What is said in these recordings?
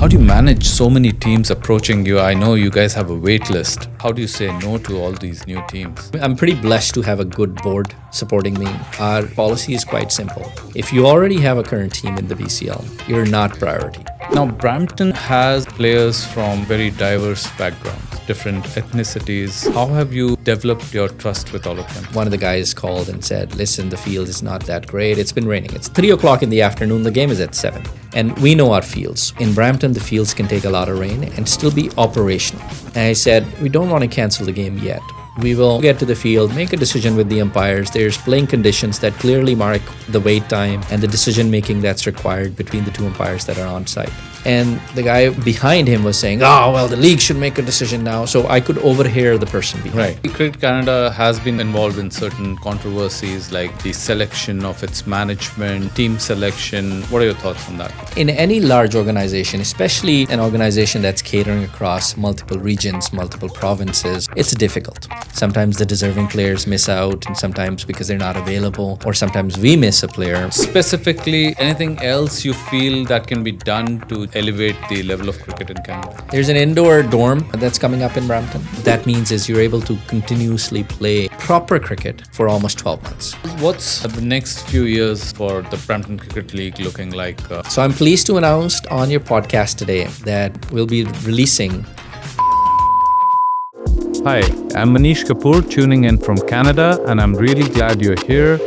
How do you manage so many teams approaching you? I know you guys have a wait list. How do you say no to all these new teams? I'm pretty blessed to have a good board supporting me. Our policy is quite simple. If you already have a current team in the BCL, you're not priority. Now, Brampton has players from very diverse backgrounds, different ethnicities. How have you developed your trust with all of them? One of the guys called and said, listen, the field is not that great. It's been raining. It's 3 o'clock in the afternoon. The game is at 7. And we know our fields. In Brampton, the fields can take a lot of rain and still be operational. And I said, we don't want to cancel the game yet. We will get to the field, make a decision with the umpires. There's playing conditions that clearly mark the wait time and the decision making that's required between the two umpires that are on site. And the guy behind him was saying, oh, well, the league should make a decision now. So I could overhear the person behind. Right. Cricket Canada has been involved in certain controversies like the selection of its management, team selection. What are your thoughts on that? In any large organization, especially an organization that's catering across multiple regions, multiple provinces, it's difficult. Sometimes the deserving players miss out, and sometimes because they're not available, or sometimes we miss a player. Specifically, anything else you feel that can be done to elevate the level of cricket in Canada? There's an indoor dorm that's coming up in Brampton. That means is you're able to continuously play proper cricket for almost 12 months. What's the next few years for the Brampton Cricket League looking like? So I'm pleased to announce on your podcast today that we'll be releasing. Hi, I'm Manish Kapoor tuning in from Canada, and I'm really glad you're here.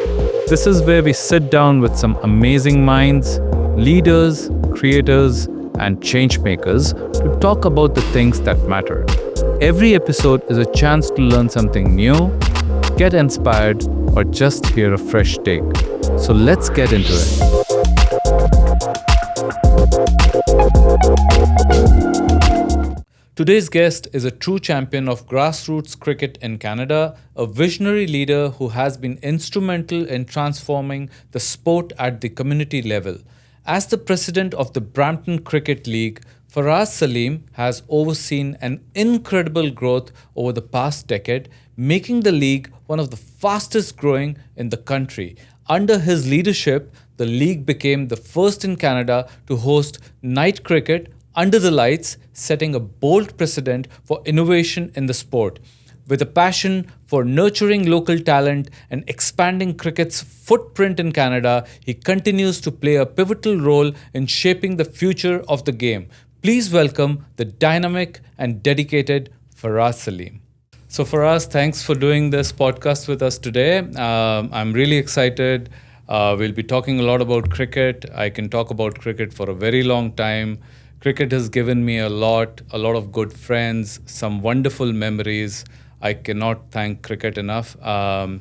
This is where we sit down with some amazing minds, leaders, creators, and change makers to talk about the things that matter. Every episode is a chance to learn something new, get inspired, or just hear a fresh take. So let's get into it. Today's guest is a true champion of grassroots cricket in Canada, a visionary leader who has been instrumental in transforming the sport at the community level. As the president of the Brampton Cricket League, Faraz Saleem has overseen an incredible growth over the past decade, making the league one of the fastest growing in the country. Under his leadership, the league became the first in Canada to host night cricket under the lights, setting a bold precedent for innovation in the sport. With a passion for nurturing local talent and expanding cricket's footprint in Canada, he continues to play a pivotal role in shaping the future of the game. Please welcome the dynamic and dedicated Faraz Saleem. So Faraz, thanks for doing this podcast with us today. I'm really excited. We'll be talking a lot about cricket. I can talk about cricket for a very long time. Cricket has given me a lot of good friends, some wonderful memories. I cannot thank cricket enough. I've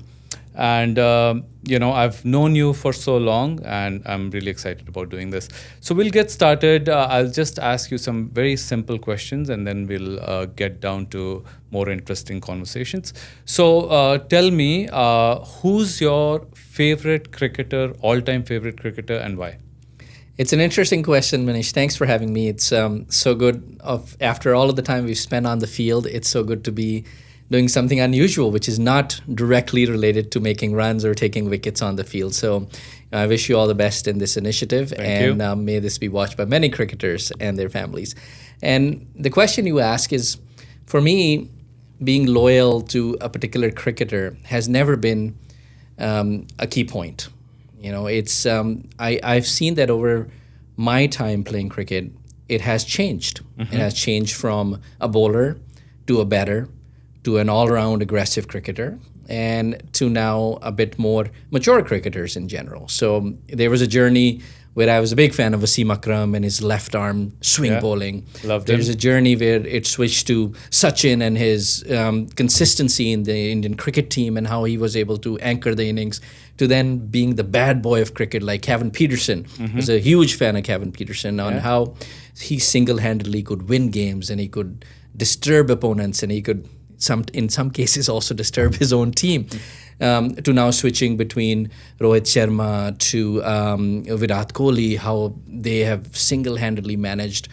known you for so long, and I'm really excited about doing this. So we'll get started. I'll just ask you some very simple questions, and then we'll get down to more interesting conversations. So tell me, who's your favorite cricketer, all-time favorite cricketer, and why? It's an interesting question, Manish. Thanks for having me. It's so good. After all of the time we've spent on the field, it's so good to be doing something unusual, which is not directly related to making runs or taking wickets on the field. So I wish you all the best in this initiative. Thank you. May this be watched by many cricketers and their families. And the question you ask is, for me, being loyal to a particular cricketer has never been a key point. You know, it's I've seen that over my time playing cricket, it has changed. Mm-hmm. It has changed from a bowler to a batter to an all-round aggressive cricketer and to now a bit more mature cricketers in general. So there was a journey where I was a big fan of Wasim Akram and his left arm swing bowling. Loved him. There's a journey where it switched to Sachin and his consistency in the Indian cricket team and how he was able to anchor the innings, to then being the bad boy of cricket like Kevin Peterson. Mm-hmm. I was a huge fan of Kevin Peterson on how he single-handedly could win games and he could disturb opponents and he could in some cases also disturb his own team. To now switching between Rohit Sharma to Virat Kohli, how they have single-handedly managed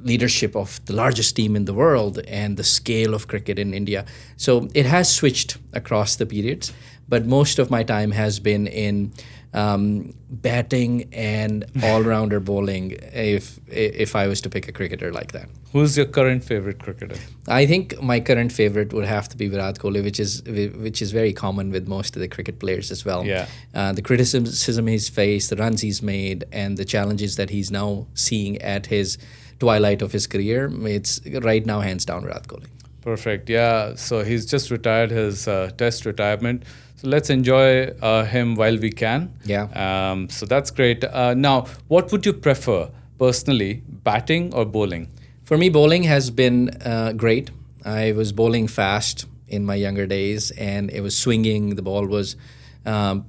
leadership of the largest team in the world and the scale of cricket in India. So it has switched across the periods, but most of my time has been in batting and all-rounder bowling if I was to pick a cricketer like that. Who's your current favorite cricketer? I think my current favorite would have to be Virat Kohli, which is very common with most of the cricket players as well. Yeah. The criticism he's faced, the runs he's made, and the challenges that he's now seeing at his twilight of his career, it's right now hands down Virat Kohli. Perfect. Yeah. So he's just retired his test retirement. So let's enjoy him while we can. Yeah. So that's great. Now, what would you prefer personally, batting or bowling? For me, bowling has been great. I was bowling fast in my younger days, and it was swinging. The ball was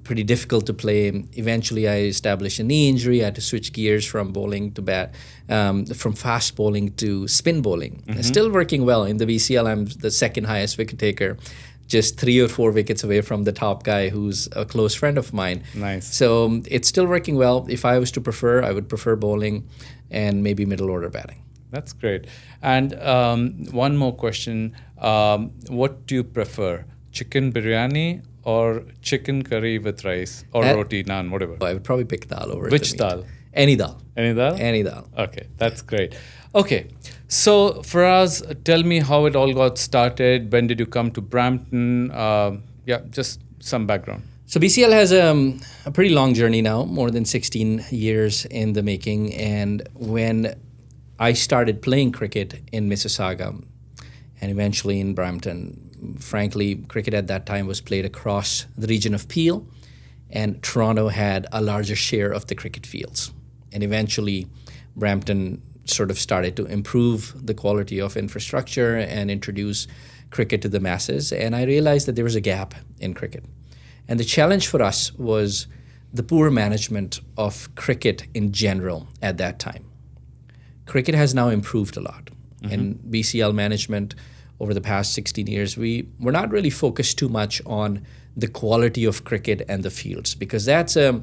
pretty difficult to play. Eventually, I established a knee injury. I had to switch gears from bowling to from fast bowling to spin bowling. Still working well. In the BCL, I'm the second highest wicket taker, just 3 or 4 wickets away from the top guy who's a close friend of mine. Nice. So it's still working well. If I was to prefer, I would prefer bowling and maybe middle order batting. That's great. And one more question. What do you prefer, chicken biryani or chicken curry with rice or roti, naan, whatever? I would probably pick dal over Which the meat. dal? Any dal. Any dal? Any dal. Okay, that's great. Okay, so Faraz, tell me how it all got started. When did you come to Brampton? Just some background. So BCL has a pretty long journey now, more than 16 years in the making. And when I started playing cricket in Mississauga and eventually in Brampton, frankly, cricket at that time was played across the region of Peel, and Toronto had a larger share of the cricket fields. And eventually, Brampton sort of started to improve the quality of infrastructure and introduce cricket to the masses. And I realized that there was a gap in cricket. And the challenge for us was the poor management of cricket in general at that time. Cricket has now improved a lot. In BCL management over the past 16 years, we're not really focused too much on the quality of cricket and the fields, because that's a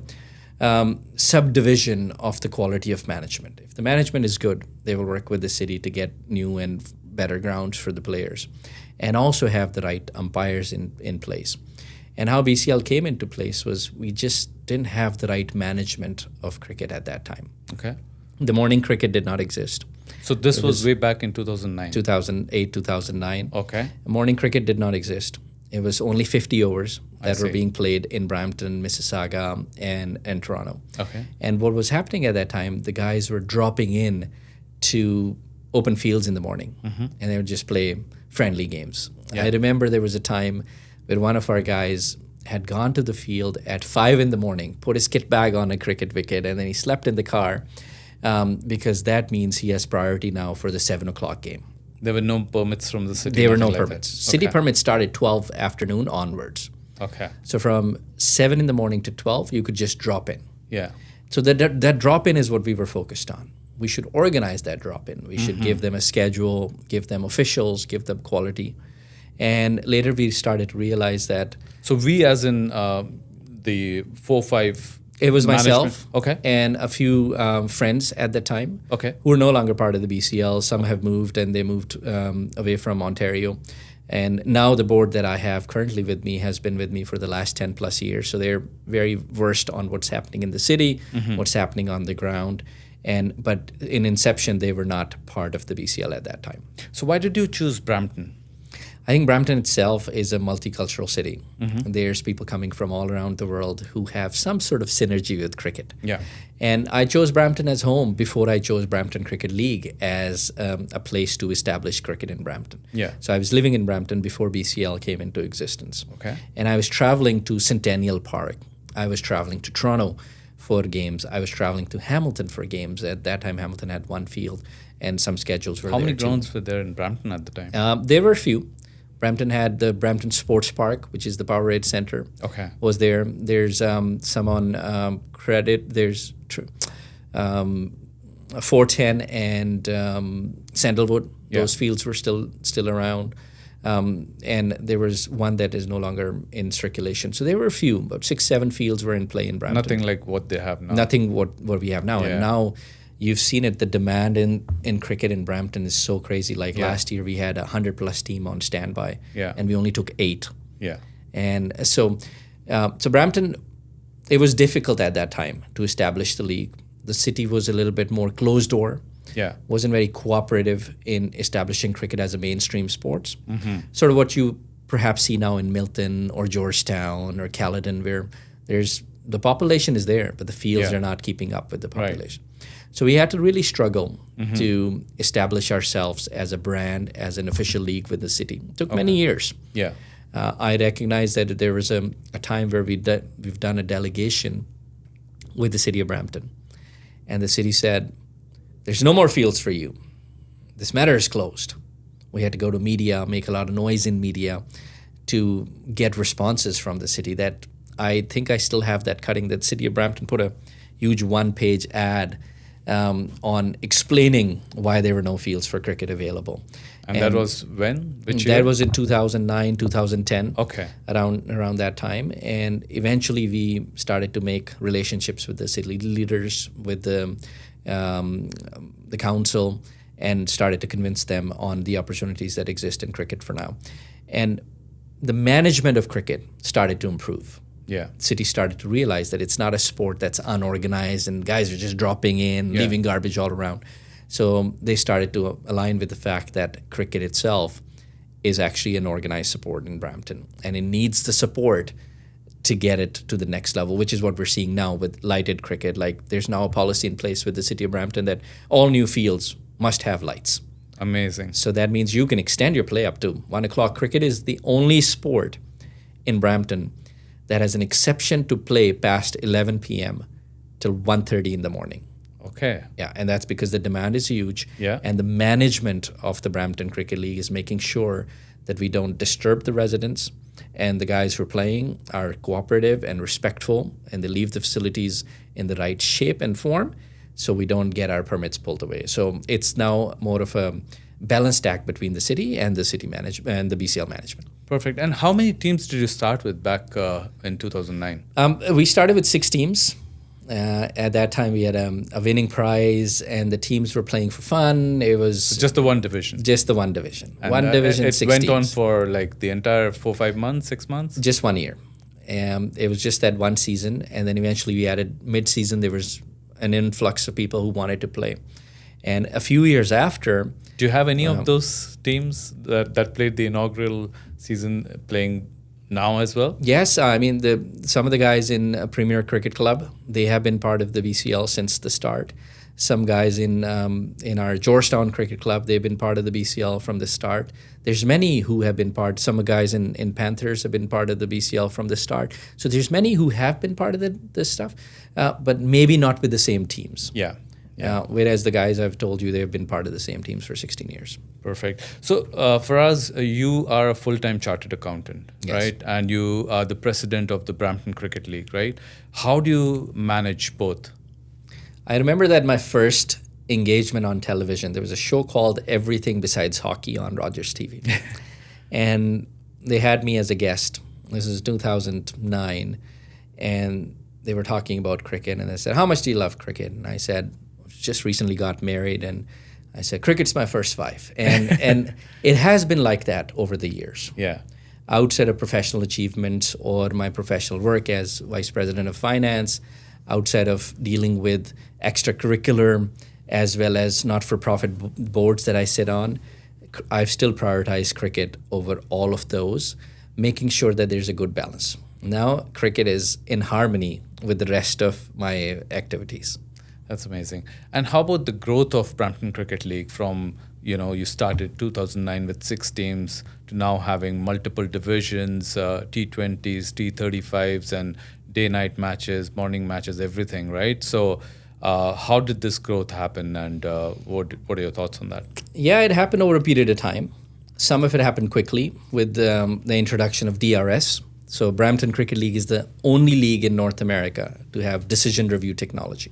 subdivision of the quality of management. If the management is good, they will work with the city to get new and better grounds for the players and also have the right umpires in place. And how BCL came into place was we just didn't have the right management of cricket at that time. Okay. The morning cricket did not exist. So this was way back in 2009. 2008, 2009. Okay. Morning cricket did not exist. It was only 50 overs that were see. being played in Brampton, Mississauga, and Toronto. Okay. And what was happening at that time, the guys were dropping in to open fields in the morning, and they would just play friendly games. Yeah. I remember there was a time when one of our guys had gone to the field at 5 in the morning, put his kit bag on a cricket wicket, and then he slept in the car because that means he has priority now for the 7 o'clock game. There were no permits from the city? There were no nothing like permits. that? City Okay. permits started 12 afternoon onwards. Okay. So from 7 in the morning to 12, you could just drop in. Yeah. So that drop-in is what we were focused on. We should organize that drop-in. We should give them a schedule, give them officials, give them quality. And later we started to realize that So we as in the 4-5... it was management? myself Okay. and a few friends at the time Okay. who are no longer part of the BCL. Some have moved, and they moved away from Ontario. And now the board that I have currently with me has been with me for the last 10 plus years. So they're very versed on what's happening in the city, what's happening on the ground. But in inception, they were not part of the BCL at that time. So why did you choose Brampton? I think Brampton itself is a multicultural city. There's people coming from all around the world who have some sort of synergy with cricket. Yeah. And I chose Brampton as home before I chose Brampton Cricket League as a place to establish cricket in Brampton. Yeah. So I was living in Brampton before BCL came into existence. Okay. And I was traveling to Centennial Park. I was traveling to Toronto for games. I was traveling to Hamilton for games. At that time, Hamilton had one field, and some schedules were How there many too. grounds were there in Brampton at the time? There were a few. Brampton had the Brampton Sports Park, which is the Powerade Center. Okay. Was there. There's some on Credit. There's 410 and Sandalwood. Yeah. Those fields were still around. And there was one that is no longer in circulation. So there were a few, about 6-7 fields were in play in Brampton. Nothing like what they have now. Nothing what we have now. Yeah. And now you've seen it, the demand in cricket in Brampton is so crazy. Like Yeah. last year we had a 100+ team on standby, Yeah. and we only took 8. Yeah. And so Brampton it was difficult at that time to establish the league. The city was a little bit more closed door, Yeah. wasn't very cooperative in establishing cricket as a mainstream sports. Sort of what you perhaps see now in Milton or Georgetown or Caledon, where there's the population is there, but the fields Yeah. are not keeping up with the Right. population. So we had to really struggle to establish ourselves as a brand, as an official league with the city. It took many years. Yeah. I recognize that there was a time where we've done a delegation with the city of Brampton. And the city said, there's no more fields for you. This matter is closed. We had to go to media, make a lot of noise in media to get responses from the city. That I think I still have that cutting. That city of Brampton put a huge one-page ad on explaining why there were no fields for cricket available. And that was when? Which year? That was in 2009, 2010. Okay. Around that time. And eventually we started to make relationships with the city leaders, with the council, and started to convince them on the opportunities that exist in cricket for now. And the management of cricket started to improve. Yeah. City started to realize that it's not a sport that's unorganized and guys are just dropping in, Yeah. leaving garbage all around. So they started to align with the fact that cricket itself is actually an organized sport in Brampton, and it needs the support to get it to the next level, which is what we're seeing now with lighted cricket. Like there's now a policy in place with the city of Brampton that all new fields must have lights. Amazing. So that means you can extend your play up to 1 o'clock. Cricket is the only sport in Brampton that has an exception to play past 11 p.m. till 1:30 in the morning. Okay. Yeah, and that's because the demand is huge. Yeah. And the management of the Brampton Cricket League is making sure that we don't disturb the residents, and the guys who are playing are cooperative and respectful, and they leave the facilities in the right shape and form, so we don't get our permits pulled away. So it's now more of a balanced act between the city and the city management and the BCL management. Perfect. And how many teams did you start with back in 2009? We started with 6 teams. At that time, we had a winning prize, and the teams were playing for fun. It was Just the one division. just the one division. And, One division, It 6 went teams. on for like the entire 4-5 months, 6 months? Just 1 year. It was just that one season, and then eventually we added mid-season. There was an influx of people who wanted to play, and a few years after, Do you have any of those teams that played the inaugural season playing now as well? yes, I mean some of the guys in Premier Cricket Club, they have been part of the BCL since the start. Some guys in our Georgetown Cricket Club, they've been part of the BCL from the start. There's many who have been part. Some guys in Panthers have been part of the BCL from the start. So there's many who have been part of this stuff, but maybe not with the same teams. Yeah. Whereas the guys I've told you, they've been part of the same teams for 16 years. Perfect. So, Faraz, you are a full-time chartered accountant, Yes. right? And you are the president of the Brampton Cricket League, right? How do you manage both? I remember that my first engagement on television, there was a show called Everything Besides Hockey on Rogers TV. And they had me as a guest. This is 2009. And they were talking about cricket. And they said, how much do you love cricket? And I said, just recently got married. And I said, cricket's my first 5. And it has been like that over the years. Yeah. Outside of professional achievements or my professional work as vice president of finance, outside of dealing with extracurricular as well as not-for-profit boards that I sit on, I've still prioritized cricket over all of those, making sure that there's a good balance. Now, cricket is in harmony with the rest of my activities. That's amazing. And how about the growth of Brampton Cricket League from, you started 2009 with 6 teams to now having multiple divisions, T20s, T35s, and day-night matches, morning matches, everything, right? So how did this growth happen, and what are your thoughts on that? Yeah, it happened over a period of time. Some of it happened quickly with the introduction of DRS. So Brampton Cricket League is the only league in North America to have decision review technology.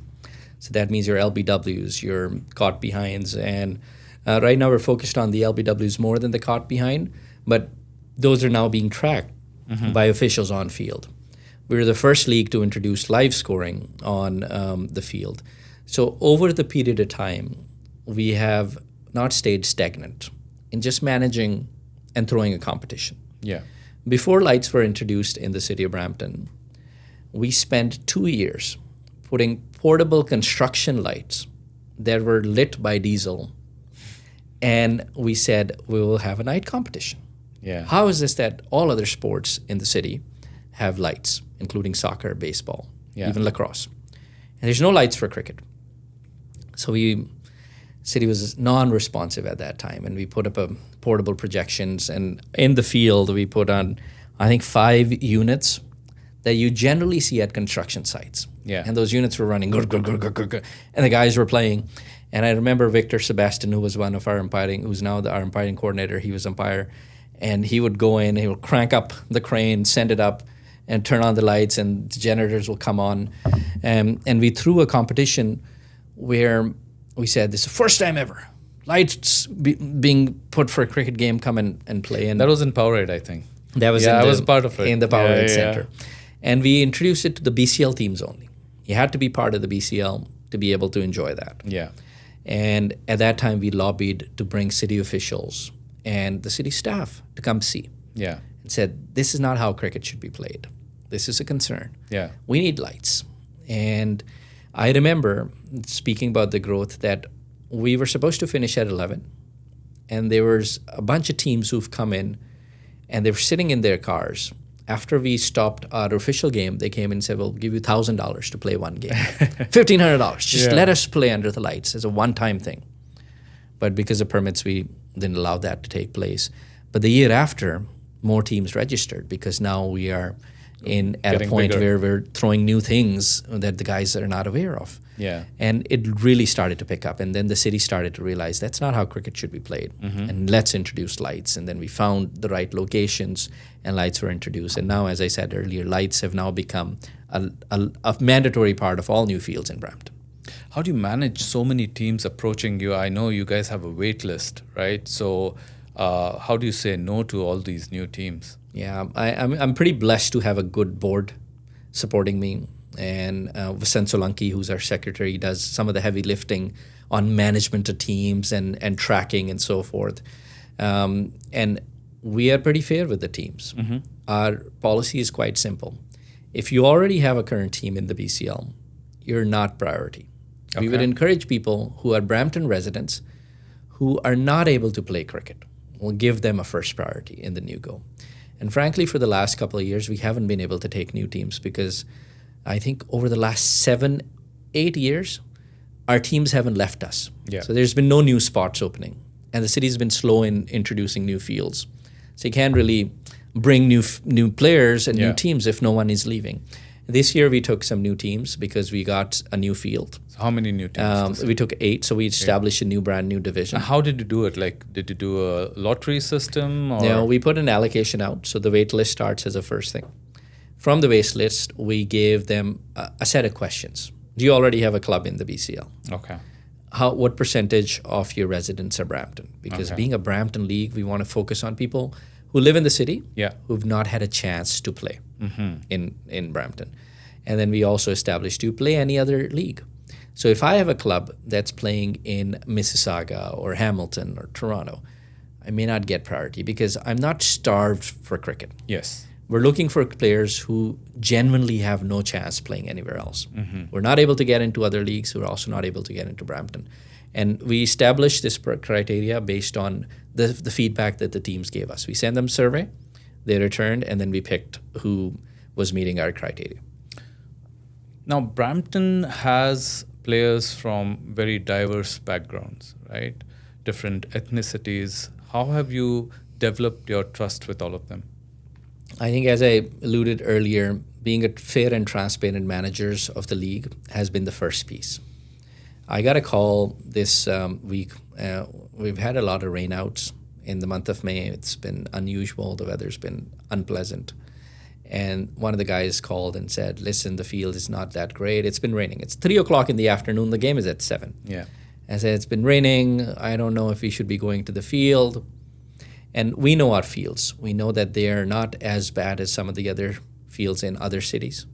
So that means your LBWs, your caught behinds, and right now we're focused on the LBWs more than the caught behind, but those are now being tracked by officials on field. We were the first league to introduce live scoring on the field. So over the period of time, we have not stayed stagnant in just managing and throwing a competition. Yeah. Before lights were introduced in the city of Brampton, we spent 2 years putting portable construction lights that were lit by diesel, and we said we will have a night competition. Yeah. How is this that all other sports in the city have lights, including soccer, baseball, even lacrosse? And there's no lights for cricket. So city was non-responsive at that time, and we put up a portable projections, and in the field we put on, I think, 5 units that you generally see at construction sites. Yeah. And those units were running, and the guys were playing. And I remember Victor Sebastian, who was one of our umpiring, who's now our umpiring coordinator, he was umpire, and he would go in, he would crank up the crane, send it up, and turn on the lights, and the generators will come on. And we threw a competition where we said, this is the first time ever, lights being put for a cricket game, come and play. And That was in Powerade, I think. that was I was part of it. in the Powerade Yeah. Center. And we introduced it to the BCL teams only. You had to be part of the BCL to be able to enjoy that. Yeah. And at that time, we lobbied to bring city officials and the city staff to come see. Yeah. And said, this is not how cricket should be played. This is a concern. Yeah. We need lights. And I remember speaking about the growth that we were supposed to finish at 11. And there was a bunch of teams who've come in, and they were sitting in their cars. After we stopped our official game, they came and said, we'll give you $1,000 to play one game. $1,500. Just let us play under the lights as a one-time thing. But because of permits, we didn't allow that to take place. But the year after, more teams registered, because now we are at Getting a point bigger. where we're throwing new things that the guys are not aware of. Yeah. And it really started to pick up. And then the city started to realize that's not how cricket should be played. And let's introduce lights. And then we found the right locations, and lights were introduced. And now, as I said earlier, lights have now become a mandatory part of all new fields in Brampton. How do you manage so many teams approaching you? I know you guys have a wait list, right? So how do you say no to all these new teams? Yeah, I'm pretty blessed to have a good board supporting me. And Vasant Solanki, who's our secretary, does some of the heavy lifting on management of teams and tracking and so forth. And we are pretty fair with the teams. Our policy is quite simple. If you already have a current team in the BCL, you're not priority. We would encourage people who are Brampton residents who are not able to play cricket. We'll give them a first priority in the new go. And frankly, for the last couple of years, we haven't been able to take new teams because I think over the last 7-8 years, our teams haven't left us. Yeah. So there's been no new spots opening. And the city's been slow in introducing new fields. So you can't really bring new players and new teams if no one is leaving. This year we took some new teams because we got a new field. So how many new teams? We took 8, so we established a brand new division. How did you do it? Like, did you do a lottery system? Or? No, we put an allocation out. So the wait list starts as a first thing. From the wait list, we gave them a set of questions. Do you already have a club in the BCL? Okay. What percentage of your residents are Brampton? Because being a Brampton league, we want to focus on people who live in the city, who've not had a chance to play in Brampton. And then we also established, do you play any other league? So if I have a club that's playing in Mississauga or Hamilton or Toronto, I may not get priority because I'm not starved for cricket. Yes. We're looking for players who genuinely have no chance playing anywhere else. We're not able to get into other leagues. We're also not able to get into Brampton. And we established this criteria based on the feedback that the teams gave us. We sent them a survey, they returned, and then we picked who was meeting our criteria. Now, Brampton has players from very diverse backgrounds, right? Different ethnicities. How have you developed your trust with all of them? I think, as I alluded earlier, being a fair and transparent managers of the league has been the first piece. I got a call this week. We've had a lot of rainouts in the month of May. It's been unusual. The weather's been unpleasant. And one of the guys called and said, listen, the field is not that great. It's been raining. It's 3 o'clock in the afternoon. The game is at 7. Yeah. I said, it's been raining. I don't know if we should be going to the field. And we know our fields. We know that they are not as bad as some of the other fields in other cities.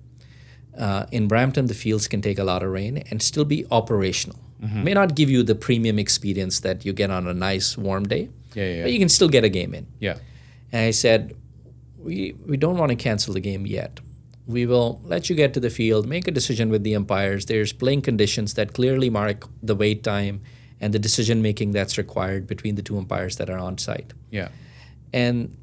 In Brampton, the fields can take a lot of rain and still be operational. May not give you the premium experience that you get on a nice warm day, but you can still get a game in. Yeah. And I said, we don't want to cancel the game yet. we will let you get to the field, make a decision with the umpires. There's playing conditions that clearly mark the wait time and the decision making that's required between the two umpires that are on site. Yeah. And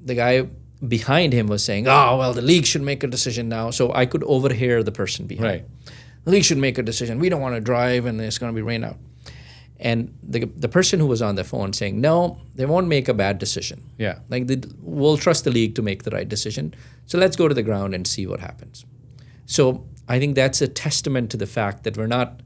the guy behind him was saying, "Oh, well, the league should make a decision now." So I could overhear the person behind. Right. The league should make a decision. We don't want to drive, and it's going to be rain out. And the person who was on the phone saying, "No, they won't make a bad decision. Yeah. Like we'll trust the league to make the right decision. So let's go to the ground and see what happens." So I think that's a testament to the fact that we're not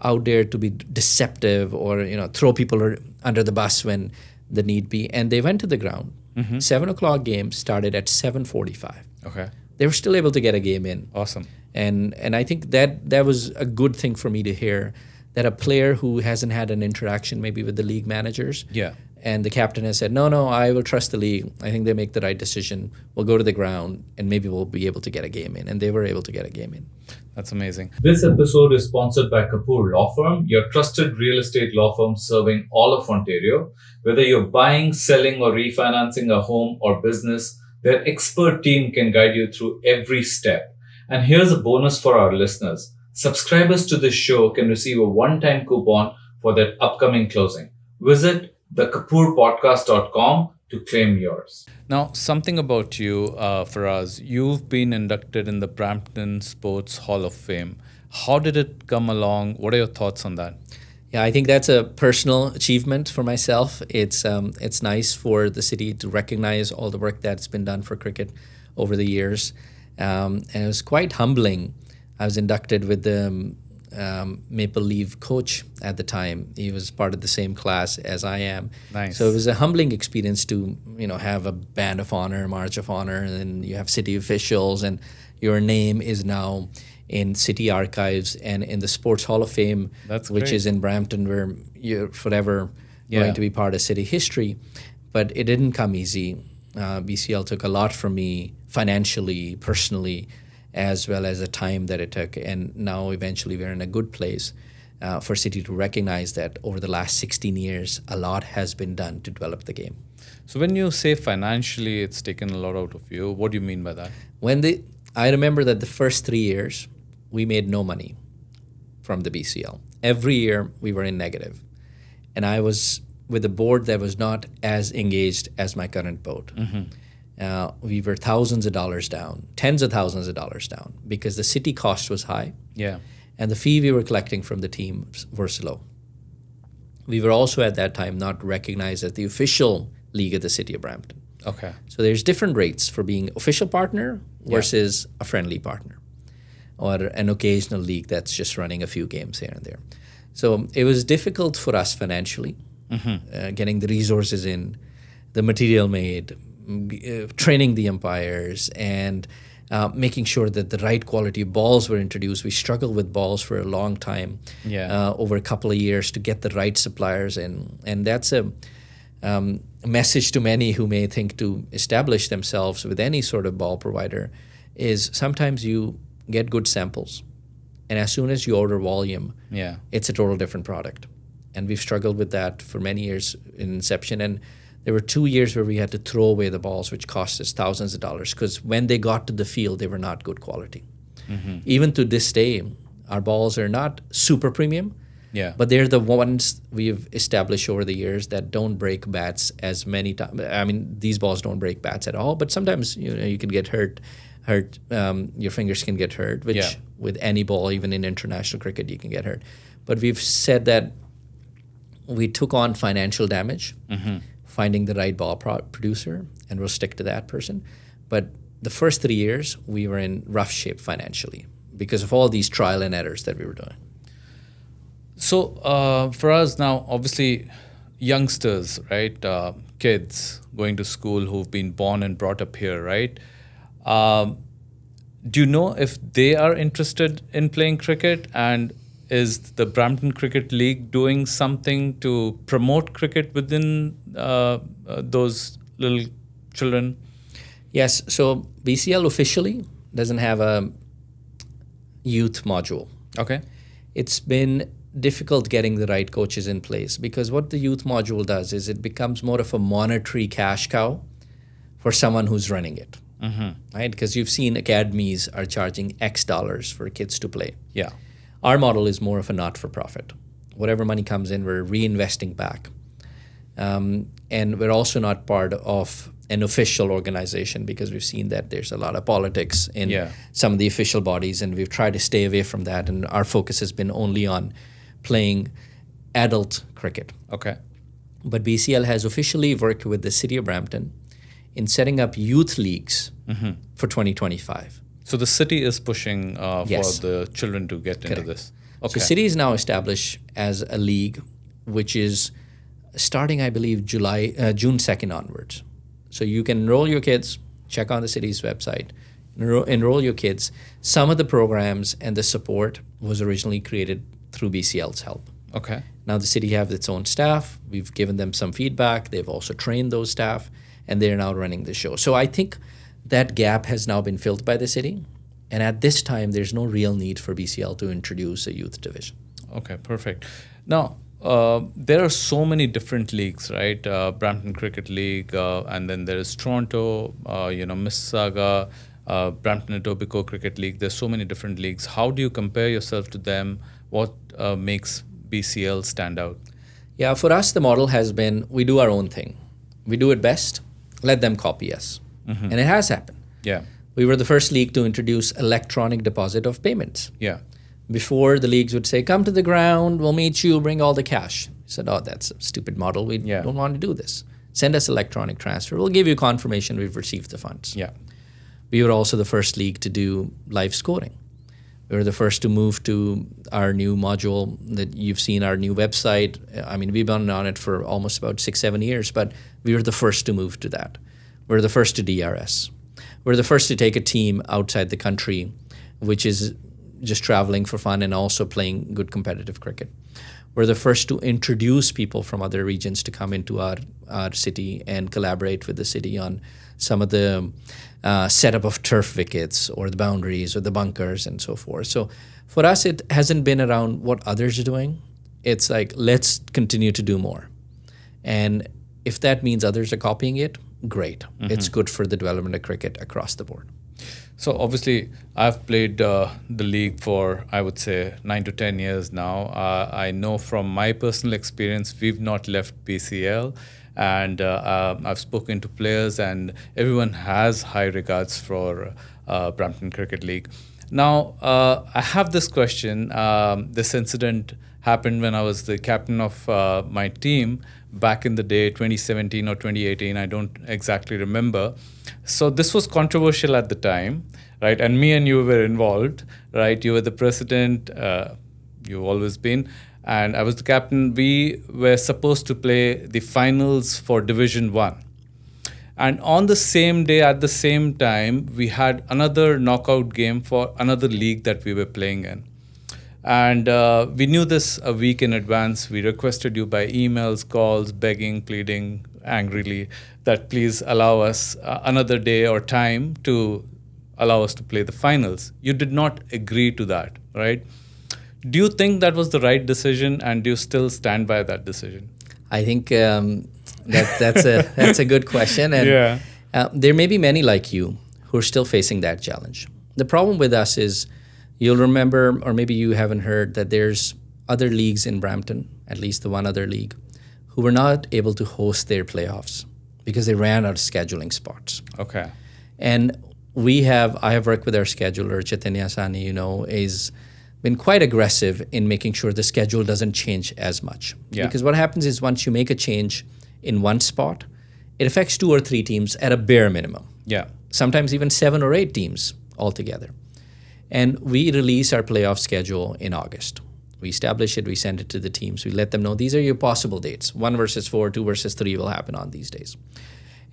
out there to be deceptive or throw people under the bus when the need be. And they went to the ground. 7:00 game started at 7:45. Okay. They were still able to get a game in. Awesome. And I think that was a good thing for me to hear, that a player who hasn't had an interaction maybe with the league managers, Yeah. and the captain has said, no, I will trust the league. I think they make the right decision. We'll go to the ground and maybe we'll be able to get a game in. And they were able to get a game in. That's amazing. This episode is sponsored by Kapoor Law Firm, your trusted real estate law firm serving all of Ontario. Whether you're buying, selling, or refinancing a home or business, their expert team can guide you through every step. And here's a bonus for our listeners. Subscribers to this show can receive a one-time coupon for their upcoming closing. Visit thekapoorpodcast.com to claim yours. Now, something about you, Faraz. You've been inducted in the Brampton Sports Hall of Fame. How did it come along? What are your thoughts on that? Yeah, I think that's a personal achievement for myself. It's nice for the city to recognize all the work that's been done for cricket over the years. And it was quite humbling. I was inducted with the Maple Leaf coach at the time. He was part of the same class as I am. Nice. So it was a humbling experience to have a band of honor, march of honor, and then you have city officials, and your name is now in city archives and in the Sports Hall of Fame, That's which great. is in Brampton, where you're forever going to be part of city history. But it didn't come easy. BCL took a lot from me financially, personally, as well as the time that it took. And now eventually we're in a good place for City to recognize that over the last 16 years, a lot has been done to develop the game. So when you say financially it's taken a lot out of you, what do you mean by that? I remember that the first 3 years, we made no money from the BCL. Every year we were in negative. And I was with a board that was not as engaged as my current board. We were thousands of dollars down, tens of thousands of dollars down, because the city cost was high. Yeah. And the fee we were collecting from the teams were slow. We were also at that time not recognized as the official league of the city of Brampton. Okay. So there's different rates for being official partner versus a friendly partner, or an occasional league that's just running a few games here and there. So it was difficult for us financially, getting the resources in, the material made, training the umpires, and making sure that the right quality balls were introduced. We struggled with balls for a long time, over a couple of years, to get the right suppliers in. And that's a message to many who may think to establish themselves with any sort of ball provider is sometimes you get good samples, and as soon as you order volume, it's a total different product. And we've struggled with that for many years in inception. And there were 2 years where we had to throw away the balls, which cost us thousands of dollars, because when they got to the field, they were not good quality. Even to this day, our balls are not super premium, but they're the ones we've established over the years that don't break bats as many times. I mean, these balls don't break bats at all, but sometimes you can get hurt. Your fingers can get hurt, which with any ball, even in international cricket, you can get hurt. But we've said that we took on financial damage, finding the right ball producer, and we'll stick to that person. But the first 3 years, we were in rough shape financially because of all these trial and errors that we were doing. So for us now, obviously, youngsters, right? Kids going to school who've been born and brought up here, right? Do you know if they are interested in playing cricket? And is the Brampton Cricket League doing something to promote cricket within those little children? Yes. So BCL officially doesn't have a youth module. Okay. It's been difficult getting the right coaches in place, because what the youth module does is it becomes more of a monetary cash cow for someone who's running it. right? Because you've seen academies are charging X dollars for kids to play. Yeah. Our model is more of a not-for-profit. Whatever money comes in, we're reinvesting back. And we're also not part of an official organization because we've seen that there's a lot of politics in some of the official bodies, and we've tried to stay away from that. And our focus has been only on playing adult cricket. Okay. But BCL has officially worked with the city of Brampton in setting up youth leagues for 2025. So the city is pushing Yes. for the children to get into Correct. this. So Okay. city is now established as a league, which is starting, I believe, June 2nd onwards. So you can enroll your kids, check on the city's website, enroll your kids. Some of the programs and the support was originally created through BCL's help. Okay. Now the city have its own staff. We've given them some feedback. They've also trained those staff, and they're now running the show. So I think that gap has now been filled by the city. And at this time, there's no real need for BCL to introduce a youth division. Okay, perfect. Now, there are so many different leagues, right? Brampton Cricket League, and then there is Toronto, Mississauga, Brampton Etobicoke Cricket League. There's so many different leagues. How do you compare yourself to them? What makes BCL stand out? Yeah, for us, the model has been we do our own thing. We do it best. Let them copy us. And it has happened. Yeah, We were the first league to introduce electronic deposit of payments. yeah, Before, the leagues would say, come to the ground, we'll meet you, bring all the cash. I said, oh, that's a stupid model. We don't want to do this. Send us electronic transfer. We'll give you confirmation we've received the funds. yeah. We were also the first league to do live scoring. We were the first to move to our new module that you've seen, our new website. I mean, we've been on it for almost about 6-7 years, but we were the first to move to that. We're the first to DRS. We're the first to take a team outside the country, which is just traveling for fun and also playing good competitive cricket. We're the first to introduce people from other regions to come into our city and collaborate with the city on some of the setup of turf wickets or the boundaries or the bunkers and so forth. So for us, it hasn't been around what others are doing. It's like, let's continue to do more. And if that means others are copying it, great. It's good for the development of cricket across the board. So obviously, I've played the league for, I would say, 9 to 10 years now. I know from my personal experience, we've not left BCL. And I've spoken to players, and everyone has high regards for Brampton Cricket League. Now, I have this question. This incident happened when I was the captain of my team back in the day, 2017 or 2018. I don't exactly remember. So this was controversial at the time, right? And me and you were involved, right? You were the president. You've always been. And I was the captain. We were supposed to play the finals for Division 1. And on the same day, at the same time, we had another knockout game for another league that we were playing in. And we knew this a week in advance. We requested you by emails, calls, begging, pleading angrily that please allow us another day or time to allow us to play the finals. You did not agree to that, right? Do you think that was the right decision, and do you still stand by that decision? I think that's a good question, and there may be many like you who are still facing that challenge. The problem with us is, you'll remember, or maybe you haven't heard, that there's other leagues in Brampton, at least the one other league, who were not able to host their playoffs because they ran out of scheduling spots. Okay. And I have worked with our scheduler, Chaitanya Sani, is been quite aggressive in making sure the schedule doesn't change as much. Yeah. Because what happens is, once you make a change in one spot, it affects 2 or 3 teams at a bare minimum. Yeah. Sometimes even 7 or 8 teams altogether. And we release our playoff schedule in August. We establish it, we send it to the teams, we let them know these are your possible dates. 1 versus 4, 2 versus 3 will happen on these days.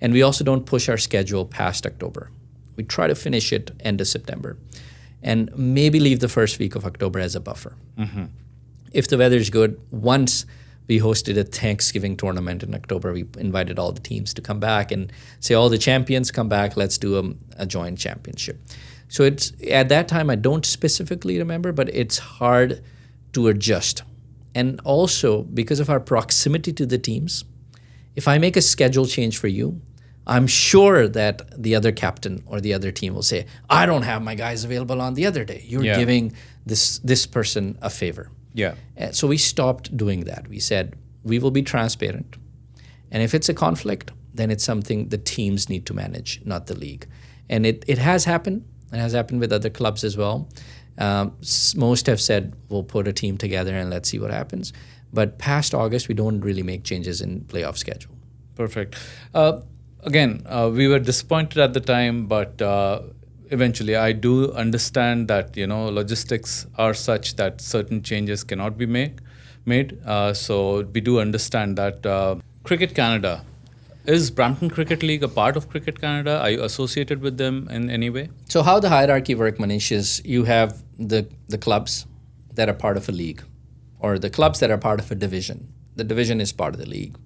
And we also don't push our schedule past October. We try to finish it end of September, and maybe leave the first week of October as a buffer. Mm-hmm. If the weather's good, once we hosted a Thanksgiving tournament in October, we invited all the teams to come back and say, all the champions come back, let's do a joint championship. So it's at that time, I don't specifically remember, but it's hard to adjust. And also, because of our proximity to the teams, if I make a schedule change for you, I'm sure that the other captain or the other team will say, I don't have my guys available on the other day. You're Yeah. giving this person a favor. Yeah. So we stopped doing that. We said, we will be transparent. And if it's a conflict, then it's something the teams need to manage, not the league. And it has happened. It has happened with other clubs as well. Most have said, we'll put a team together and let's see what happens. But past August, we don't really make changes in playoff schedule. Perfect. Again, we were disappointed at the time, but eventually I do understand that, logistics are such that certain changes cannot be made. So we do understand that. Cricket Canada, is Brampton Cricket League a part of Cricket Canada? Are you associated with them in any way? So how the hierarchy works, Manish, is you have the clubs that are part of a league, or the clubs that are part of a division. The division is part of the league.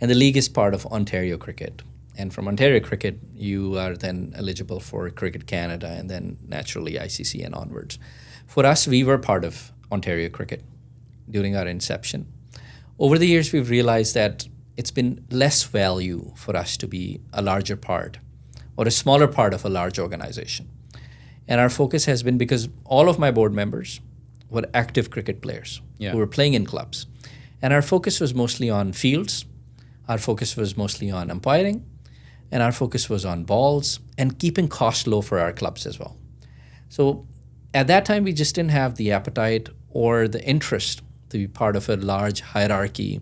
And the league is part of Ontario Cricket. And from Ontario Cricket, you are then eligible for Cricket Canada and then naturally ICC and onwards. For us, we were part of Ontario Cricket during our inception. Over the years, we've realized that it's been less value for us to be a larger part or a smaller part of a large organization. And our focus has been, because all of my board members were active cricket players who were playing in clubs. And our focus was mostly on fields, our focus was mostly on umpiring, and our focus was on balls and keeping costs low for our clubs as well. So at that time, we just didn't have the appetite or the interest to be part of a large hierarchy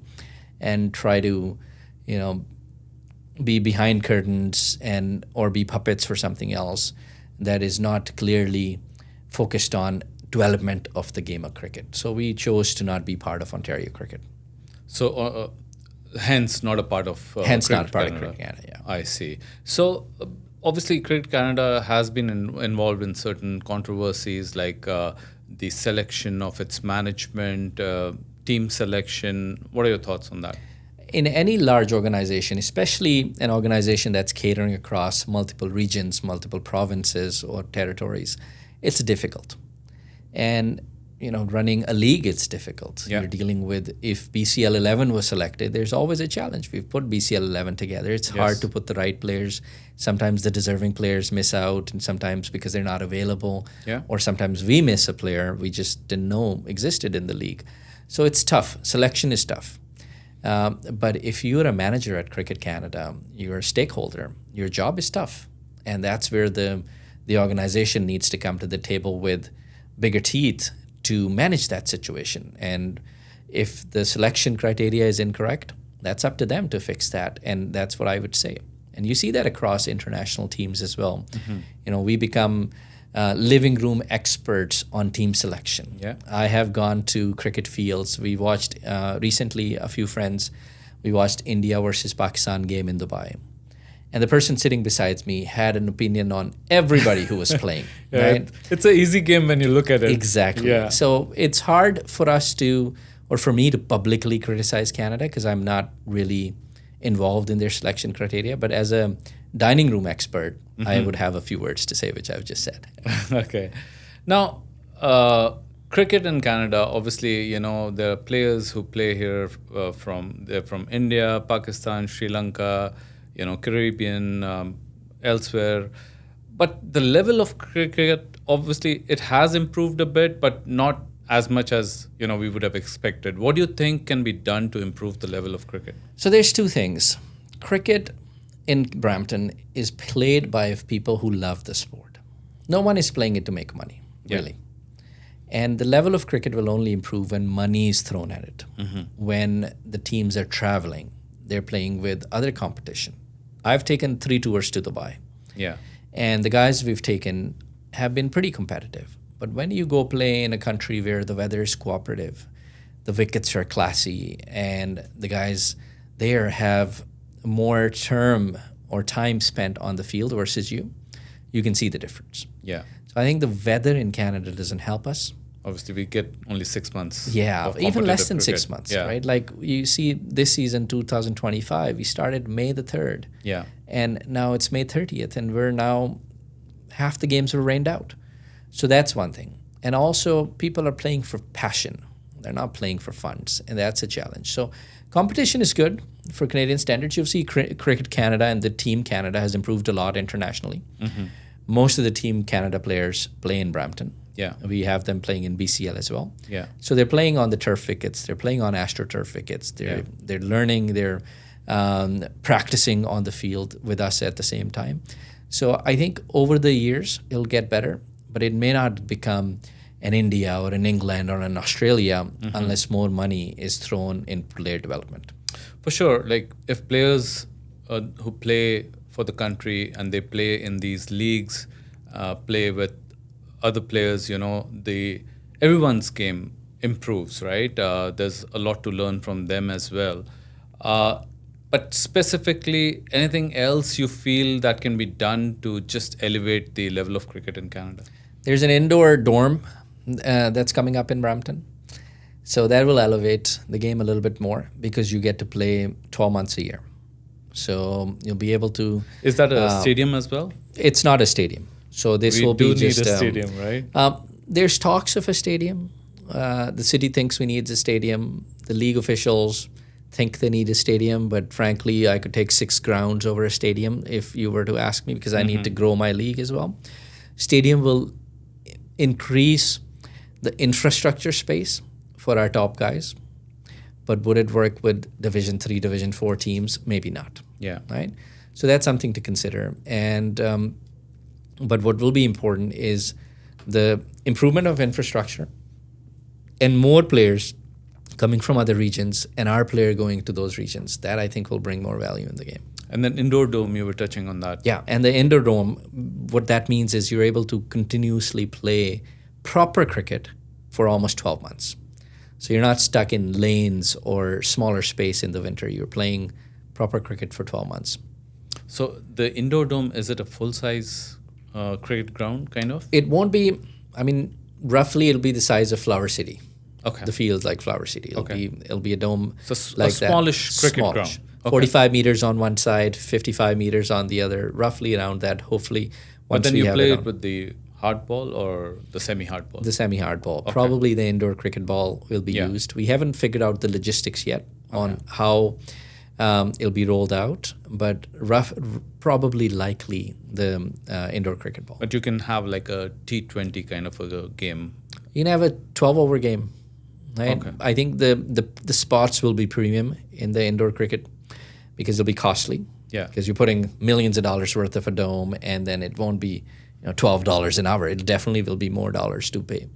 and try to, be behind curtains or be puppets for something else that is not clearly focused on development of the game of cricket. So we chose to not be part of Ontario Cricket. So, hence not a part of Hence Cricket not part Canada. of Cricket Canada, I see. So, obviously, Cricket Canada has been involved in certain controversies like the selection of its management, team selection. What are your thoughts on that? In any large organization, especially an organization that's catering across multiple regions, multiple provinces or territories, it's difficult. And running a league, it's difficult. Yeah. You're dealing with, if BCL 11 was selected, there's always a challenge. We've put BCL 11 together. It's hard to put the right players. Sometimes the deserving players miss out, and sometimes because they're not available. Yeah. Or sometimes we miss a player we just didn't know existed in the league. So it's tough. Selection is tough. But if you're a manager at Cricket Canada, you're a stakeholder, your job is tough. And that's where the organization needs to come to the table with bigger teeth to manage that situation. And if the selection criteria is incorrect, that's up to them to fix that. And that's what I would say. And you see that across international teams as well. Mm-hmm. We become living room experts on team selection. Yeah. I have gone to cricket fields. We watched recently, a few friends, we watched India versus Pakistan game in Dubai. And the person sitting beside me had an opinion on everybody who was playing. Right? It's an easy game when you look at it. Exactly. Yeah. So it's hard for us to, or for me to publicly criticize Canada because I'm not really involved in their selection criteria. But as a dining room expert, I would have a few words to say, which I've just said. Okay. Now, cricket in Canada, obviously, there are players who play here they're from India, Pakistan, Sri Lanka, Caribbean, elsewhere. But the level of cricket, obviously, it has improved a bit, but not as much as, we would have expected. What do you think can be done to improve the level of cricket? So there's two things. Cricket in Brampton is played by people who love the sport. No one is playing it to make money, really. And the level of cricket will only improve when money is thrown at it. Mm-hmm. When the teams are traveling, they're playing with other competition. I've taken 3 tours to Dubai. Yeah. And the guys we've taken have been pretty competitive. But when you go play in a country where the weather is cooperative, the wickets are classy, and the guys there have more term or time spent on the field versus you can see the difference. Yeah. So I think the weather in Canada doesn't help us. Obviously, we get only 6 months. Yeah, of even less competitive than cricket. 6 months, Yeah. right? Like you see this season, 2025, we started May the 3rd. Yeah. And now it's May 30th, and we're now, half the games were rained out. So that's one thing. And also, people are playing for passion. They're not playing for funds, and that's a challenge. So Competition is good for Canadian standards. You'll see Cricket Canada and the Team Canada has improved a lot internationally. Most of the Team Canada players play in Brampton. Yeah. We have them playing in BCL as well. Yeah. So they're playing on the turf wickets. They're playing on AstroTurf wickets. They're learning. They're practicing on the field with us at the same time. So I think over the years it'll get better, but it may not become an India or an England or an Australia unless more money is thrown in player development. For sure. Like if players who play for the country and they play in these leagues, play with other players, everyone's game improves, right? There's a lot to learn from them as well. But specifically, anything else you feel that can be done to just elevate the level of cricket in Canada? There's an indoor dorm that's coming up in Brampton. So that will elevate the game a little bit more because you get to play 12 months a year. So you'll be able to... Is that a stadium as well? It's not a stadium. So this will be just... We do need a stadium, right? There's talks of a stadium. The city thinks we need a stadium. The league officials think they need a stadium, but frankly, I could take 6 grounds over a stadium if you were to ask me, because I need to grow my league as well. Stadium will increase the infrastructure space for our top guys, but would it work with Division 3, Division 4 teams? Maybe not. Yeah. Right? So that's something to consider. And but what will be important is the improvement of infrastructure and more players coming from other regions and our player going to those regions. That I think will bring more value in the game. And then indoor dome, you were touching on that. Yeah, and the indoor dome, what that means is you're able to continuously play proper cricket for almost 12 months. So you're not stuck in lanes or smaller space in the winter. You're playing proper cricket for 12 months. So the indoor dome, is it a full-size cricket ground, kind of? It won't be, roughly it'll be the size of Flower City. Okay. The field's like Flower City. It'll be a dome So like a smallish that. cricket ground. Okay. 45 meters on one side, 55 meters on the other, roughly around that, hopefully. But then you play it with the hard ball or the semi-hard ball? The semi-hard ball. Okay. Probably the indoor cricket ball will be used. We haven't figured out the logistics yet on how it'll be rolled out, but probably likely the indoor cricket ball. But you can have like a T20 kind of a game. You can have a 12-over game. Right? Okay. I think the spots will be premium in the indoor cricket because it'll be costly. Yeah. Because you're putting millions of dollars worth of a dome, and then it won't be $12 an hour. It definitely will be more dollars to pay.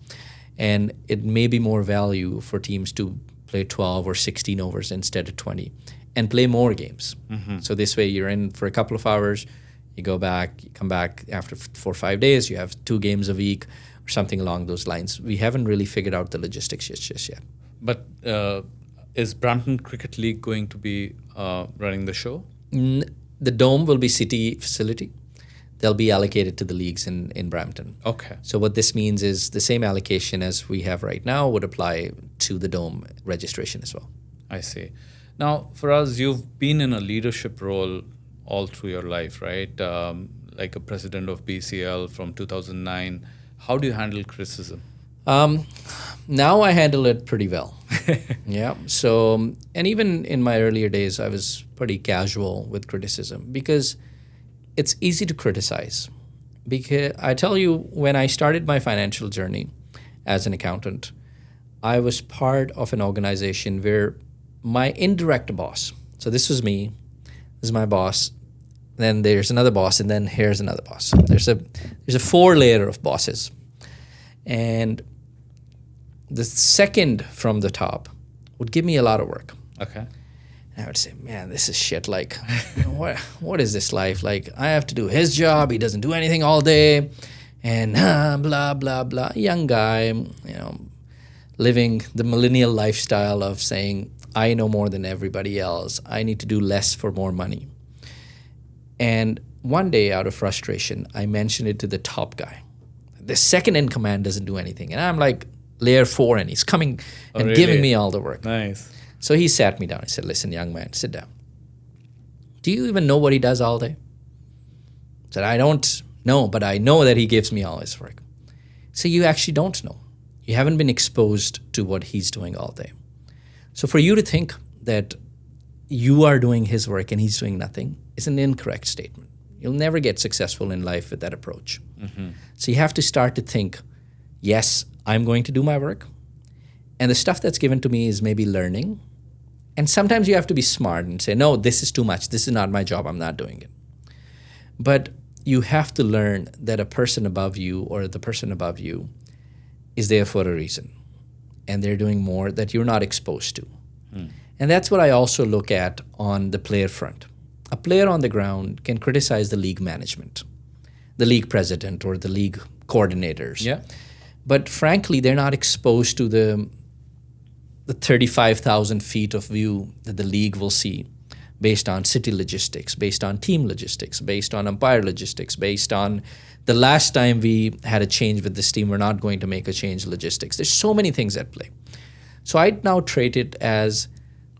And it may be more value for teams to play 12 or 16 overs instead of 20 and play more games. So this way you're in for a couple of hours, you go back, you come back after 4 or 5 days, you have 2 games a week or something along those lines. We haven't really figured out the logistics just yet. But is Brampton Cricket League going to be running the show? The dome will be city facility. They'll be allocated to the leagues in Brampton. Okay. So what this means is the same allocation as we have right now would apply to the dome registration as well. I see. Now, Faraz, you've been in a leadership role all through your life, right? Like a president of BCL from 2009. How do you handle criticism? Now I handle it pretty well. Yeah. So, and even in my earlier days, I was pretty casual with criticism because it's easy to criticize. Because I tell you, when I started my financial journey as an accountant, I was part of an organization where my indirect boss, so this was me, this is my boss, then there's another boss, and then here's another boss. There's a 4-layer of bosses. And the second from the top would give me a lot of work. Okay. And I would say, man, this is shit. Like, what is this life? Like, I have to do his job. He doesn't do anything all day. And blah, blah, blah. Young guy, living the millennial lifestyle of saying, I know more than everybody else. I need to do less for more money. And one day, out of frustration, I mentioned it to the top guy. The second in command doesn't do anything. And I'm like layer 4, and he's coming and giving me all the work. Nice. So he sat me down. He said, listen, young man, sit down. Do you even know what he does all day? I said, I don't know, but I know that he gives me all his work. So you actually don't know. You haven't been exposed to what he's doing all day. So for you to think that you are doing his work and he's doing nothing is an incorrect statement. You'll never get successful in life with that approach. So you have to start to think, yes, I'm going to do my work. And the stuff that's given to me is maybe learning. And sometimes you have to be smart and say, no, this is too much. This is not my job. I'm not doing it. But you have to learn that a person above you or the person above you is there for a reason. And they're doing more that you're not exposed to. And that's what I also look at on the player front. A player on the ground can criticize the league management, the league president or the league coordinators. Yeah. But frankly, they're not exposed to the 35,000 feet of view that the league will see based on city logistics, based on team logistics, based on umpire logistics, based on the last time we had a change with this team, we're not going to make a change logistics. There's so many things at play. So I now treat it as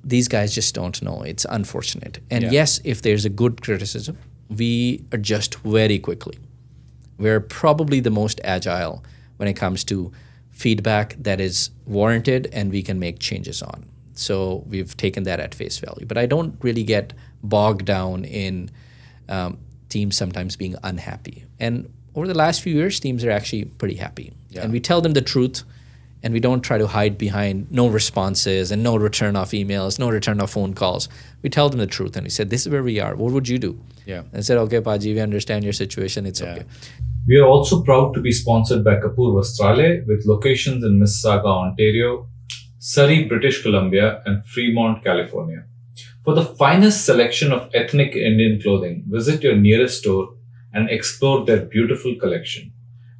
these guys just don't know. It's unfortunate. And yes, if there's a good criticism, we adjust very quickly. We're probably the most agile when it comes to feedback that is warranted and we can make changes on. So we've taken that at face value. But I don't really get bogged down in teams sometimes being unhappy. And over the last few years, teams are actually pretty happy. Yeah. And we tell them the truth, and we don't try to hide behind no responses and no return of emails, no return of phone calls. We tell them the truth, and we said, this is where we are. What would you do? Yeah. And I said, okay, Paji, we understand your situation. It's okay. We are also proud to be sponsored by Kapoor Vastrale with locations in Mississauga, Ontario, Surrey, British Columbia, and Fremont, California. For the finest selection of ethnic Indian clothing, visit your nearest store and explore their beautiful collection.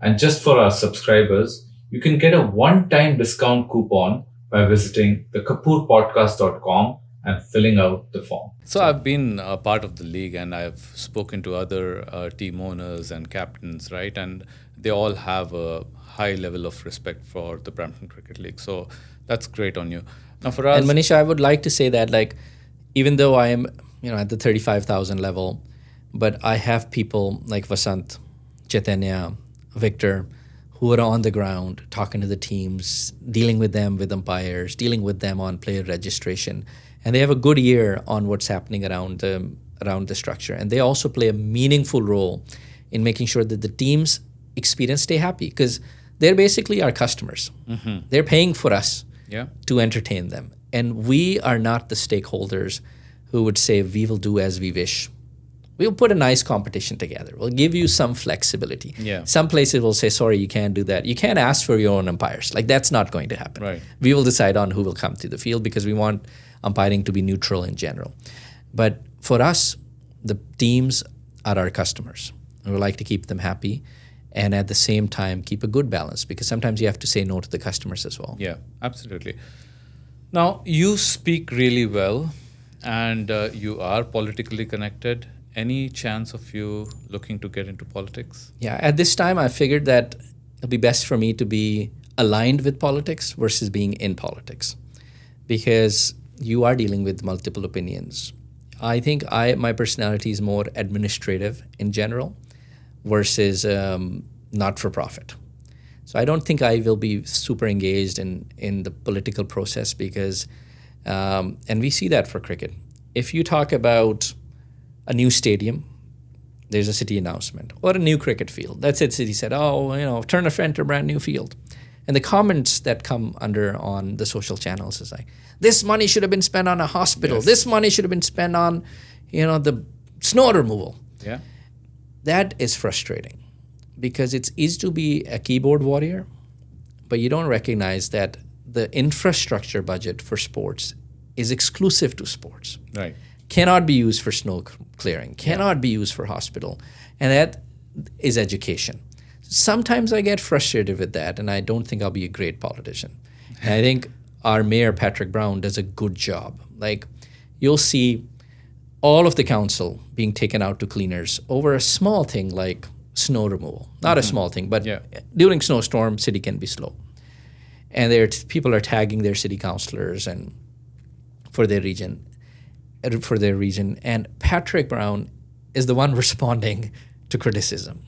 And just for our subscribers, you can get a one-time discount coupon by visiting thekapoorpodcast.com and filling out the form. So I've been a part of the league and I've spoken to other team owners and captains, right? And they all have a high level of respect for the Brampton Cricket League. So that's great on you. Now for us... And Manisha, I would like to say that, like, even though I am, at the 35,000 level, but I have people like Vasant, Chaitanya, Victor, who are on the ground talking to the teams, dealing with them with umpires, dealing with them on player registration. And they have a good ear on what's happening around the structure. And they also play a meaningful role in making sure that the team's experience stay happy, because they're basically our customers. They're paying for us to entertain them. And we are not the stakeholders who would say, we will do as we wish. We'll put a nice competition together. We'll give you some flexibility. Some places will say, sorry, you can't do that. You can't ask for your own umpires. Like, that's not going to happen. Right. We will decide on who will come to the field because we want umpiring to be neutral in general. But for us, the teams are our customers. And we like to keep them happy and at the same time keep a good balance, because sometimes you have to say no to the customers as well. Yeah, absolutely. Now, you speak really well and you are politically connected. Any chance of you looking to get into politics? Yeah, at this time, I figured that it'll be best for me to be aligned with politics versus being in politics, because you are dealing with multiple opinions. I think my personality is more administrative in general versus not-for-profit. So I don't think I will be super engaged in the political process because, and we see that for cricket. If you talk about a new stadium, there's a city announcement, or a new cricket field. That's it. City said, turn a friend to a brand new field. And the comments that come under on the social channels is like, this money should have been spent on a hospital. Yes. This money should have been spent on, the snow removal. Yeah. That is frustrating because it's easy to be a keyboard warrior, but you don't recognize that the infrastructure budget for sports is exclusive to sports. Right. Cannot be used for snow clearing, cannot be used for hospital. And that is education. Sometimes I get frustrated with that, and I don't think I'll be a great politician. And I think our mayor, Patrick Brown, does a good job. Like, you'll see all of the council being taken out to cleaners over a small thing like snow removal. Not a small thing, but during snowstorm, city can be slow. And people are tagging their city councilors and for their region. And Patrick Brown is the one responding to criticism.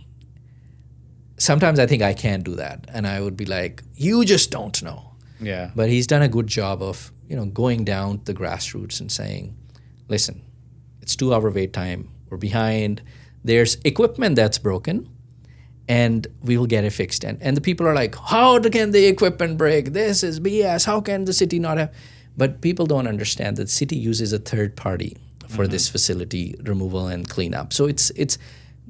Sometimes I think I can't do that, and I would be like, you just don't know. Yeah. But he's done a good job of, going down the grassroots and saying, listen, it's 2 hour wait time. We're behind. There's equipment that's broken, and we will get it fixed. And the people are like, how can the equipment break? This is BS. How can the city not have? But people don't understand that the city uses a third party for this facility removal and cleanup. So it's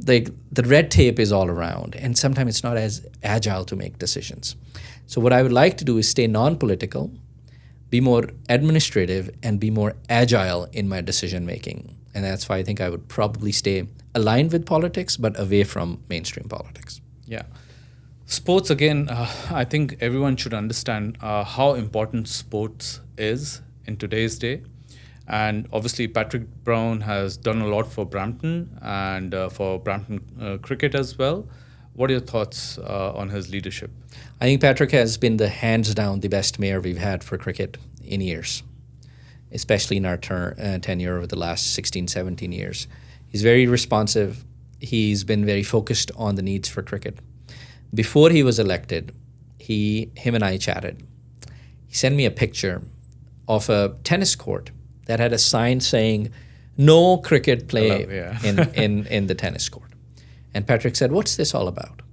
like the red tape is all around, and sometimes it's not as agile to make decisions. So what I would like to do is stay non-political, be more administrative, and be more agile in my decision making. And that's why I think I would probably stay aligned with politics, but away from mainstream politics. Yeah. Sports, again, I think everyone should understand how important sports is in today's day. And obviously, Patrick Brown has done a lot for Brampton and for Brampton cricket as well. What are your thoughts on his leadership? I think Patrick has been the hands down the best mayor we've had for cricket in years, especially in our tenure over the last 16, 17 years. He's very responsive. He's been very focused on the needs for cricket. Before he was elected, him and I chatted. He sent me a picture of a tennis court that had a sign saying, no cricket play in the tennis court. And Patrick said, what's this all about?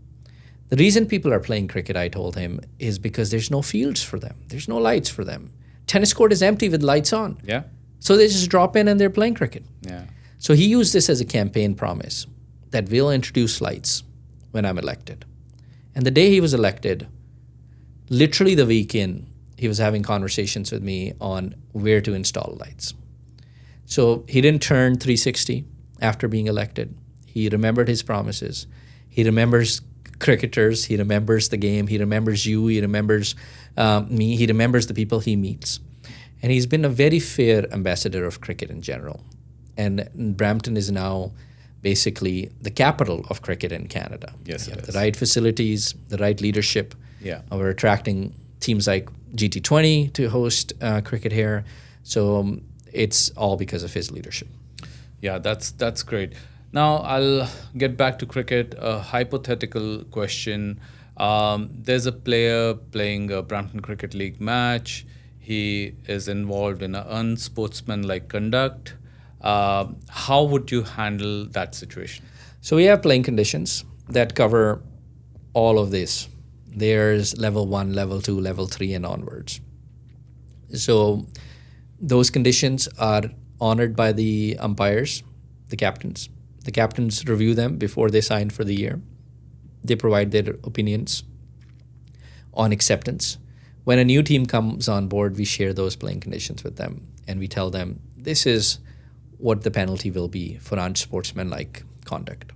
The reason people are playing cricket, I told him, is because there's no fields for them. There's no lights for them. Tennis court is empty with lights on. Yeah. So they just drop in and they're playing cricket. Yeah. So he used this as a campaign promise that we'll introduce lights when I'm elected. And the day he was elected, literally the week in, he was having conversations with me on where to install lights. So he didn't turn 360 after being elected. He remembered his promises. He remembers cricketers. He remembers the game. He remembers you. He remembers me. He remembers the people he meets. And he's been a very fair ambassador of cricket in general. And Brampton is now basically the capital of cricket in Canada. Yes, it is. The right facilities, the right leadership. Yeah. We're attracting teams like GT20 to host cricket here. So it's all because of his leadership. Yeah, that's great. Now I'll get back to cricket. A hypothetical question. There's a player playing a Brampton Cricket League match. He is involved in an unsportsmanlike conduct. How would you handle that situation? So we have playing conditions that cover all of this. There's level 1, level 2, level 3, and onwards. So those conditions are honored by the umpires, the captains. The captains review them before they sign for the year. They provide their opinions on acceptance. When a new team comes on board, we share those playing conditions with them, and we tell them this is what the penalty will be for unsportsmanlike conduct.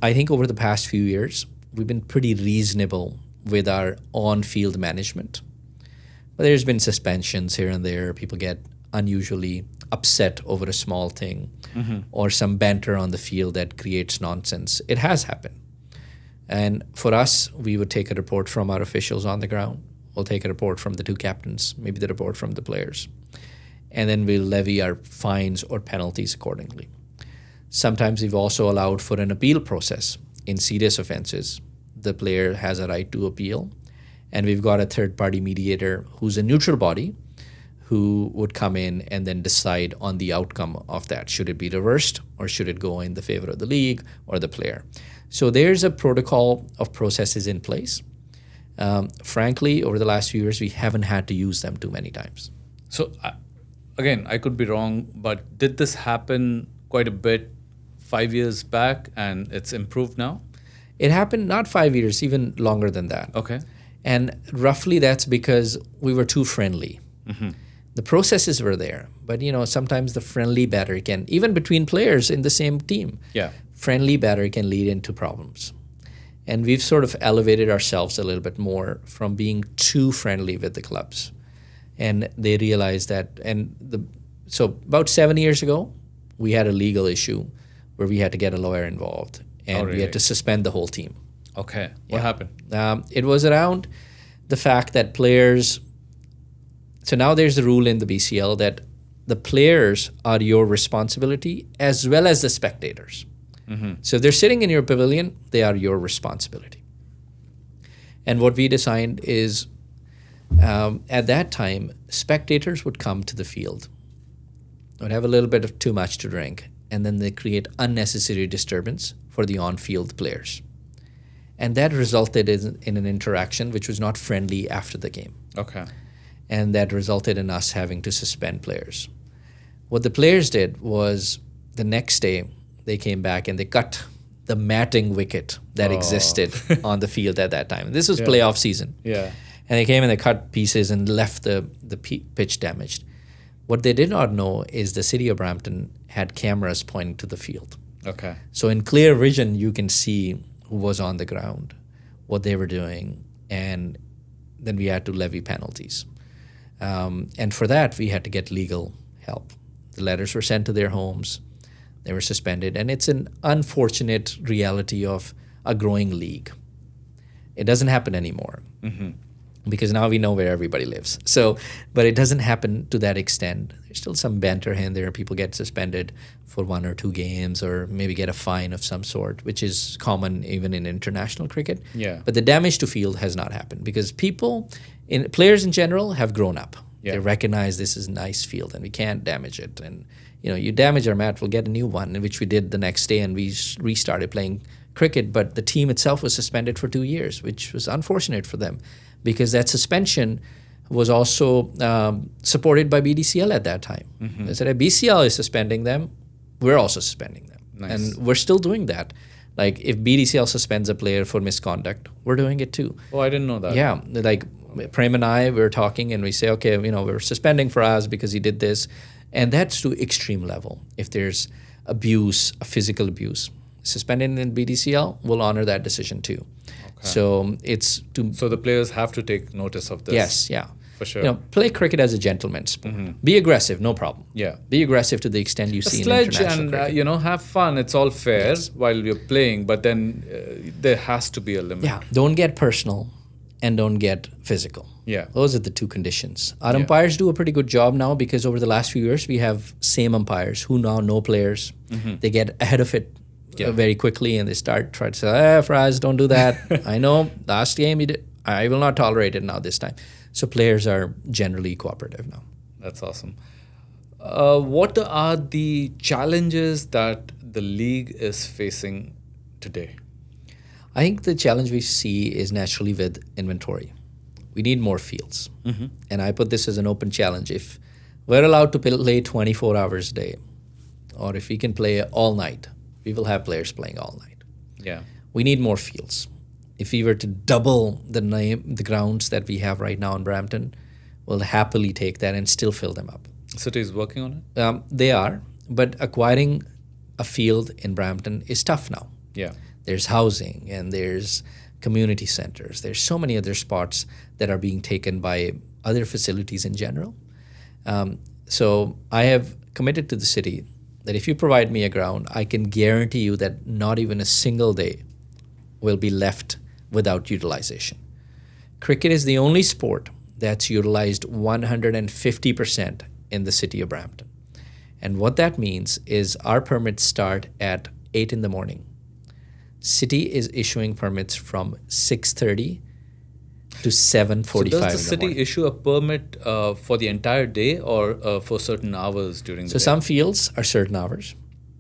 I think over the past few years, we've been pretty reasonable with our on-field management. But there's been suspensions here and there. People get unusually upset over a small thing or some banter on the field that creates nonsense. It has happened. And for us, we would take a report from our officials on the ground. We'll take a report from the two captains, maybe the report from the players. And then we'll levy our fines or penalties accordingly. Sometimes we've also allowed for an appeal process. In serious offenses, the player has a right to appeal. And we've got a third-party mediator who's a neutral body who would come in and then decide on the outcome of that. Should it be reversed or should it go in the favor of the league or the player? So there's a protocol of processes in place. Frankly, over the last few years, we haven't had to use them too many times. So, again, I could be wrong, but did this happen quite a bit 5 years back and it's improved now? It happened not 5 years, even longer than that. Okay. And roughly that's because we were too friendly. The processes were there, but sometimes the friendly batter can, even between players in the same team, friendly batter can lead into problems. And we've sort of elevated ourselves a little bit more from being too friendly with the clubs. And they realized that, so about 7 years ago, we had a legal issue where we had to get a lawyer involved, and we had to suspend the whole team. Okay. What happened? It was around the fact that players. So now there's the rule in the BCL that the players are your responsibility as well as the spectators. So if they're sitting in your pavilion, they are your responsibility. And what we designed is at that time, spectators would come to the field would have a little bit of too much to drink, and then they create unnecessary disturbance for the on-field players. And that resulted in an interaction which was not friendly after the game. Okay. And that resulted in us having to suspend players. What the players did was the next day they came back and they cut the matting wicket that existed on the field at that time. This was playoff season. Yeah. And they came and they cut pieces and left the pitch damaged. What they did not know is the city of Brampton had cameras pointing to the field. Okay. So in clear vision, you can see who was on the ground, what they were doing, and then we had to levy penalties. And for that, we had to get legal help. The letters were sent to their homes. They were suspended. And it's an unfortunate reality of a growing league. It doesn't happen anymore because now we know where everybody lives. So, but it doesn't happen to that extent. There's still some banter here and there. People get suspended for 1 or 2 games or maybe get a fine of some sort, which is common even in international cricket. Yeah. But the damage to field has not happened because players in general have grown up. Yeah. They recognize this is a nice field and we can't damage it. And, you damage our mat, we'll get a new one, which we did the next day, and we restarted playing cricket. But the team itself was suspended for 2 years, which was unfortunate for them because that suspension was also supported by BDCL at that time. They said, if BCL is suspending them, we're also suspending them. Nice. And we're still doing that. Like if BDCL suspends a player for misconduct, we're doing it too. Oh, I didn't know that. Yeah, like Prem and I, we were talking and we say, okay, we're suspending Faraz because he did this. And that's to extreme level. If there's abuse, physical abuse, suspending in BDCL, we'll honor that decision too. Okay. So it's to... So the players have to take notice of this. Yes, yeah. For sure. Play cricket as a gentleman's sport. Be aggressive, no problem. Yeah. Be aggressive to the extent you see in Sledge international and cricket. have fun. It's all fair while you're playing, but then there has to be a limit. Yeah, don't get personal and don't get physical. Yeah. Those are the 2 conditions. Our umpires do a pretty good job now because over the last few years, we have same umpires who now know players. They get ahead of it very quickly and they try to say, Faraz, don't do that. I know, last game you did. I will not tolerate it now this time. So players are generally cooperative now. That's awesome. What are the challenges that the league is facing today? I think the challenge we see is naturally with inventory. We need more fields. And I put this as an open challenge. If we're allowed to play 24 hours a day, or if we can play all night, we will have players playing all night. Yeah. We need more fields. If we were to double the grounds that we have right now in Brampton, we'll happily take that and still fill them up. City is working on it? They are, but acquiring a field in Brampton is tough now. Yeah. There's housing and there's community centers. There's so many other spots that are being taken by other facilities in general. So I have committed to the city that if you provide me a ground, I can guarantee you that not even a single day will be left without utilization. Cricket is the only sport that's utilized 150% in the city of Brampton. And what that means is our permits start at 8 in the morning. City is issuing permits from 6:30 to 7:45 So does the in the city morning. issue a permit for the entire day or for certain hours during the So day? some fields are certain hours.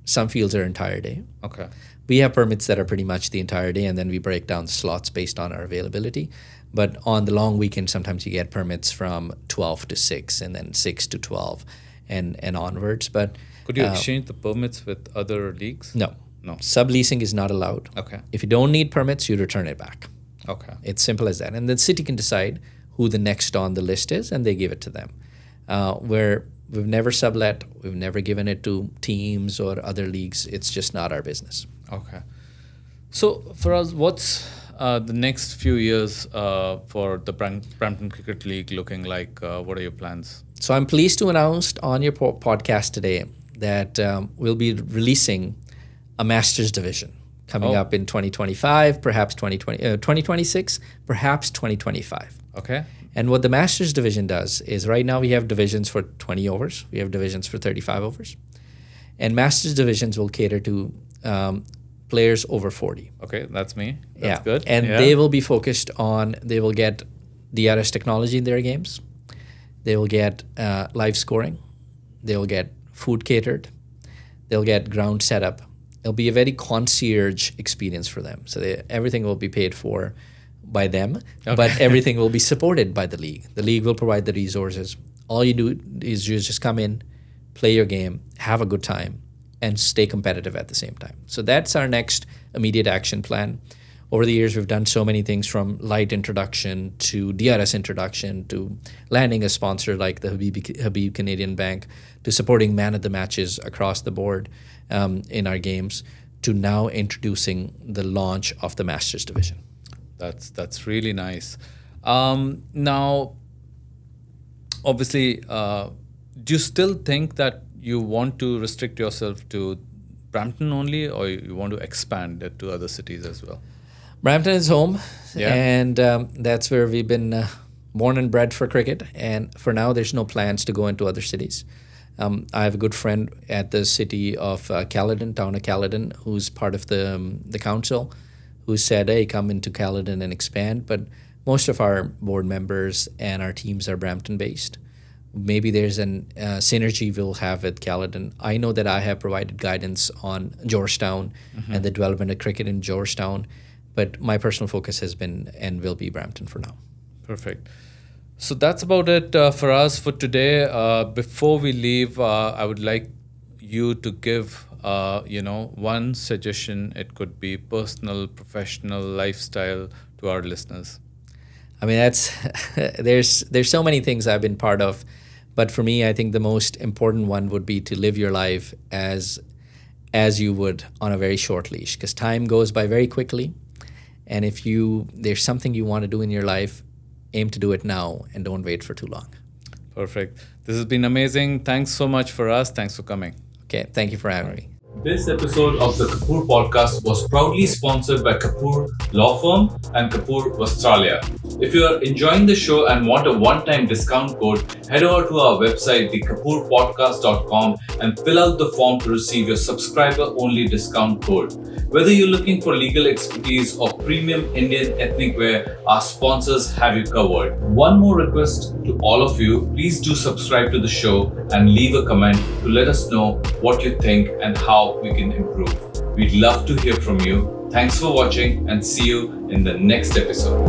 Some fields are entire day. Okay. We have permits that are pretty much the entire day, and then we break down the slots based on our availability. But on the long weekend, sometimes you get permits from 12 to 6 and then 6 to 12 and onwards. But Could you exchange the permits with other leagues? no. No. Subleasing is not allowed. Okay. If you don't need permits, you return it back. Okay. It's simple as that. And the city can decide who the next on the list is, and they give it to them. We've never sublet. We've never given it to teams or other leagues. It's just not our business. Okay. So for us, what's the next few years for the Brampton Cricket League looking like? What are your plans? So I'm pleased to announce on your podcast today that we'll be releasing a Masters division coming up in 2025, perhaps 2026, perhaps 2025. Okay. And what the Masters division does is right now we have divisions for 20 overs. We have divisions for 35 overs. And Masters divisions will cater to players over 40. Okay, that's me. That's good. And they will be focused on, they will get DRS technology in their games. They will get live scoring. They will get food catered. They'll get ground set up. It'll be a very concierge experience for them. So everything will be paid for by them, but everything will be supported by the league. The league will provide the resources. All you do is you just come in, play your game, have a good time, and stay competitive at the same time. So that's our next immediate action plan. Over the years, we've done so many things, from light introduction to DRS introduction to landing a sponsor like the Habib Canadian Bank, to supporting man of the matches across the board in our games, to now introducing the launch of the Masters division. That's really nice. Now, obviously, do you still think that you want to restrict yourself to Brampton only, or you want to expand it to other cities as well? Brampton is home, Yeah. and that's where we've been born and bred for cricket. And for now, there's no plans to go into other cities. I have a good friend at the city of Caledon, town of Caledon, who's part of the council, who said, hey, come into Caledon and expand. But most of our board members and our teams are Brampton-based. Maybe there's an synergy we'll have with Caledon. I know that I have provided guidance on Georgetown and the development of cricket in Georgetown, but my personal focus has been and will be Brampton for now. Perfect. So that's about it for us for today. Before we leave, I would like you to give one suggestion. It could be personal, professional, lifestyle, to our listeners. I mean, that's there's so many things I've been part of, but for me, I think the most important one would be to live your life as you would on a very short leash, because time goes by very quickly. And if there's something you want to do in your life, aim to do it now and don't wait for too long. Perfect. This has been amazing. Thanks so much for us. Thanks for coming. Okay, thank you for having me. This episode of the Kapoor podcast was proudly sponsored by Kapoor Law Firm and Kapoor Australia. If you are enjoying the show and want a one-time discount code, head over to our website, thekapoorpodcast.com, and fill out the form to receive your subscriber-only discount code. Whether you're looking for legal expertise or premium Indian ethnic wear, our sponsors have you covered. One more request to all of you, please do subscribe to the show and leave a comment to let us know what you think and how we can improve. We'd love to hear from you. Thanks for watching, and see you in the next episode.